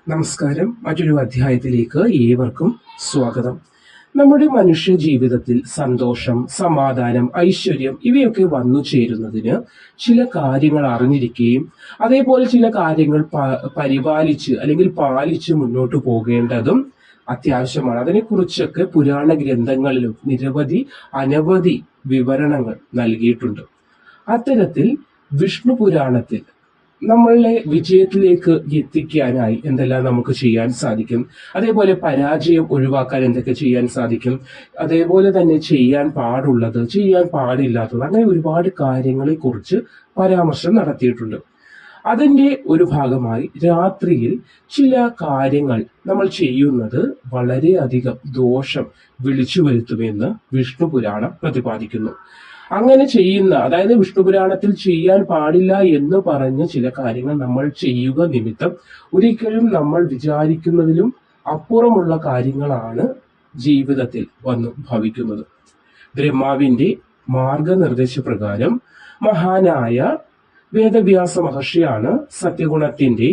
നമസ്കാരം. മറ്റൊരു അധ്യായത്തിലേക്ക് ഏവർക്കും സ്വാഗതം. നമ്മുടെ മനുഷ്യ ജീവിതത്തിൽ സന്തോഷം, സമാധാനം, ഐശ്വര്യം ഇവയൊക്കെ വന്നു ചേരുന്നതിന് ചില കാര്യങ്ങൾ അറിഞ്ഞിരിക്കുകയും അതേപോലെ ചില കാര്യങ്ങൾ പരിപാലിച്ച് അല്ലെങ്കിൽ പാലിച്ച് മുന്നോട്ട് പോകേണ്ടതും അത്യാവശ്യമാണ്. അതിനെക്കുറിച്ചൊക്കെ പുരാണ ഗ്രന്ഥങ്ങളിലും അനവധി വിവരണങ്ങൾ നൽകിയിട്ടുണ്ട്. അത്തരത്തിൽ വിഷ്ണു പുരാണത്തിൽ നമ്മളെ വിജയത്തിലേക്ക് എത്തിക്കാനായി എന്തെല്ലാം നമുക്ക് ചെയ്യാൻ സാധിക്കും, അതേപോലെ പരാജയം ഒഴിവാക്കാൻ എന്തൊക്കെ ചെയ്യാൻ സാധിക്കും, അതേപോലെ തന്നെ ചെയ്യാൻ പാടുള്ളത്, ചെയ്യാൻ പാടില്ലാത്തത്, അങ്ങനെ ഒരുപാട് കാര്യങ്ങളെ കുറിച്ച് പരാമർശം നടത്തിയിട്ടുണ്ട്. അതിന്റെ ഒരു ഭാഗമായി രാത്രിയിൽ ചില കാര്യങ്ങൾ നമ്മൾ ചെയ്യുന്നത് വളരെയധികം ദോഷം വിളിച്ചു വരുത്തുമെന്ന് വിഷ്ണു പുരാണം പ്രതിപാദിക്കുന്നു. അങ്ങനെ ചെയ്യുന്ന, അതായത് വിഷ്ണു പുരാണത്തിൽ ചെയ്യാൻ പാടില്ല എന്ന് പറഞ്ഞ ചില കാര്യങ്ങൾ നമ്മൾ ചെയ്യുക നിമിത്തം ഒരിക്കലും നമ്മൾ വിചാരിക്കുന്നതിലും അപ്പുറമുള്ള കാര്യങ്ങളാണ് ജീവിതത്തിൽ വന്നു ഭവിക്കുന്നത്. ബ്രഹ്മാവിന്റെ മാർഗനിർദ്ദേശപ്രകാരം മഹാനായ വേദവ്യാസ മഹർഷിയാണ് സത്യഗുണത്തിന്റെ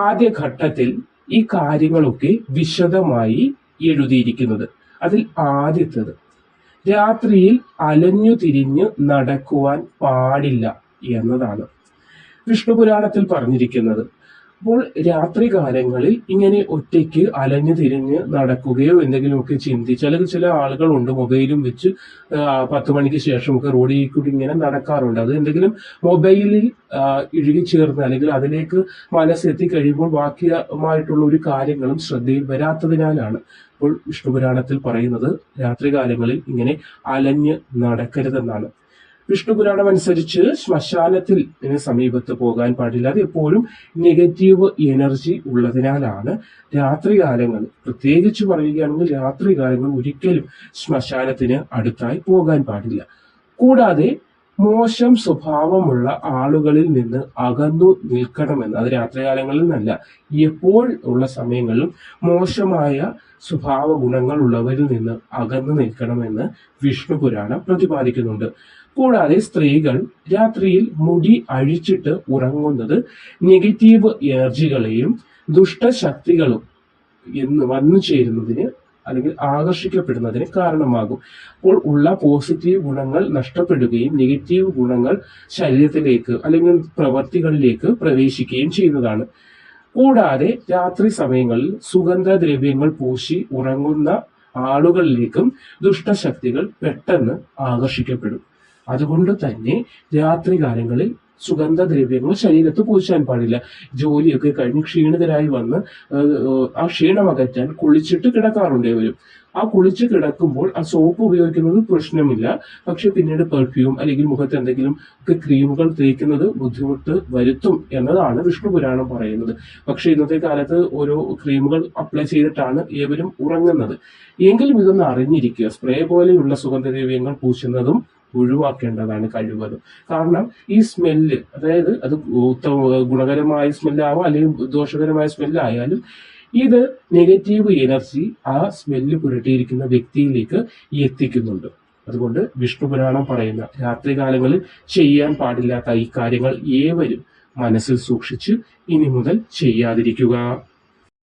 ആദ്യഘട്ടത്തിൽ ഈ കാര്യങ്ങളൊക്കെ വിശദമായി എഴുതിയിരിക്കുന്നത്. അതിൽ ആദ്യത്തേത്, രാത്രിയിൽ അലഞ്ഞു തിരിഞ്ഞ് നടക്കുവാൻ പാടില്ല എന്നതാണ് വിഷ്ണു പുരാണത്തിൽ പറഞ്ഞിരിക്കുന്നത്. അപ്പോൾ രാത്രി കാലങ്ങളിൽ ഇങ്ങനെ ഒറ്റയ്ക്ക് അലഞ്ഞു തിരിഞ്ഞ് നടക്കുകയോ എന്തെങ്കിലുമൊക്കെ ചിന്തിച്ച്, അല്ലെങ്കിൽ ചില ആളുകളുണ്ട് മൊബൈലും വെച്ച് 10 മണിക്ക് ശേഷമൊക്കെ റോഡിൽ കൂടി ഇങ്ങനെ നടക്കാറുണ്ട്. അത് എന്തെങ്കിലും മൊബൈലിൽ ഇഴുകിച്ചേർന്ന് അല്ലെങ്കിൽ അതിലേക്ക് മനസ്സെത്തി കഴിയുമ്പോൾ ബാക്കിയായിട്ടുള്ള ഒരു കാര്യങ്ങളും ശ്രദ്ധയിൽ വരാത്തതിനാലാണ്. അപ്പോൾ വിഷ്ണു പുരാണത്തിൽ പറയുന്നത് രാത്രികാലങ്ങളിൽ ഇങ്ങനെ അലഞ്ഞ് നടക്കരുതെന്നാണ്. വിഷ്ണു പുരാണം അനുസരിച്ച് ശ്മശാനത്തിൽ സമീപത്ത് പോകാൻ പാടില്ല. അത് എപ്പോഴും നെഗറ്റീവ് എനർജി ഉള്ളതിനാലാണ് രാത്രികാലങ്ങൾ, പ്രത്യേകിച്ച് പറയുകയാണെങ്കിൽ രാത്രികാലങ്ങൾ ഒരിക്കലും ശ്മശാനത്തിന് അടുത്തായി പോകാൻ പാടില്ല. കൂടാതെ മോശം സ്വഭാവമുള്ള ആളുകളിൽ നിന്ന് അകന്നു നിൽക്കണമെന്ന്, അത് രാത്രികാലങ്ങളിൽ നിന്നല്ല, എപ്പോൾ ഉള്ള സമയങ്ങളിലും മോശമായ സ്വഭാവ ഗുണങ്ങൾ ഉള്ളവരിൽ നിന്ന് അകന്നു നിൽക്കണമെന്ന് വിഷ്ണു പുരാണം പ്രതിപാദിക്കുന്നുണ്ട്. കൂടാതെ സ്ത്രീകൾ രാത്രിയിൽ മുടി അഴിച്ചിട്ട് ഉറങ്ങുന്നത് നെഗറ്റീവ് എനർജികളെയും ദുഷ്ടശക്തികളും വന്നു ചേരുന്നതിന് അല്ലെങ്കിൽ ആകർഷിക്കപ്പെടുന്നതിന് കാരണമാകും. അപ്പോൾ ഉള്ള പോസിറ്റീവ് ഗുണങ്ങൾ നഷ്ടപ്പെടുകയും നെഗറ്റീവ് ഗുണങ്ങൾ ശരീരത്തിലേക്ക് അല്ലെങ്കിൽ പ്രവർത്തികളിലേക്ക് പ്രവേശിക്കുകയും ചെയ്യുന്നതാണ്. കൂടാതെ രാത്രി സമയങ്ങളിൽ സുഗന്ധദ്രവ്യങ്ങൾ പൂശി ഉറങ്ങുന്ന ആളുകളിലേക്കും ദുഷ്ടശക്തികൾ പെട്ടെന്ന് ആകർഷിക്കപ്പെടും. അതുകൊണ്ട് തന്നെ രാത്രി കാലങ്ങളിൽ സുഗന്ധദ്രവ്യങ്ങൾ ശരീരത്ത് പൂശാൻ പാടില്ല. ജോലിയൊക്കെ കഴിഞ്ഞ് ക്ഷീണിതരായി വന്ന് ആ ക്ഷീണം അകറ്റാൻ കുളിച്ചിട്ട് കിടക്കാറുണ്ട് ഇവരും. ആ കുളിച്ച് കിടക്കുമ്പോൾ ആ സോപ്പ് ഉപയോഗിക്കുന്നത് പ്രശ്നമില്ല. പക്ഷെ പിന്നീട് പെർഫ്യൂം അല്ലെങ്കിൽ മുഖത്ത് എന്തെങ്കിലും ഒക്കെ ക്രീമുകൾ തേക്കുന്നത് ബുദ്ധിമുട്ട് വരുത്തും എന്നതാണ് വിഷ്ണു പുരാണം പറയുന്നത്. പക്ഷെ ഇന്നത്തെ കാലത്ത് ഓരോ ക്രീമുകൾ അപ്ലൈ ചെയ്തിട്ടാണ് ഏവരും ഉറങ്ങുന്നത്. എങ്കിലും ഇതൊന്ന് അറിഞ്ഞിരിക്കുക, സ്പ്രേ പോലെയുള്ള സുഗന്ധദ്രവ്യങ്ങൾ പൂശുന്നതും ഒഴിവാക്കേണ്ടതാണ് കഴിവതും. കാരണം ഈ സ്മെല്ല്, അതായത് അത് ഗുണകരമായ സ്മെല്ലാവാം അല്ലെങ്കിൽ ദോഷകരമായ സ്മെല്ലായാലും ഇത് നെഗറ്റീവ് എനർജി ആ സ്മെല്ല് പുരട്ടിയിരിക്കുന്ന വ്യക്തിയിലേക്ക് എത്തിക്കുന്നുണ്ട്. അതുകൊണ്ട് വിഷ്ണു പുരാണം പറയുന്ന രാത്രികാലങ്ങളിൽ ചെയ്യാൻ പാടില്ലാത്ത ഈ കാര്യങ്ങൾ ഏവരും മനസ്സിൽ സൂക്ഷിച്ച് ഇനി മുതൽ ചെയ്യാതിരിക്കുക.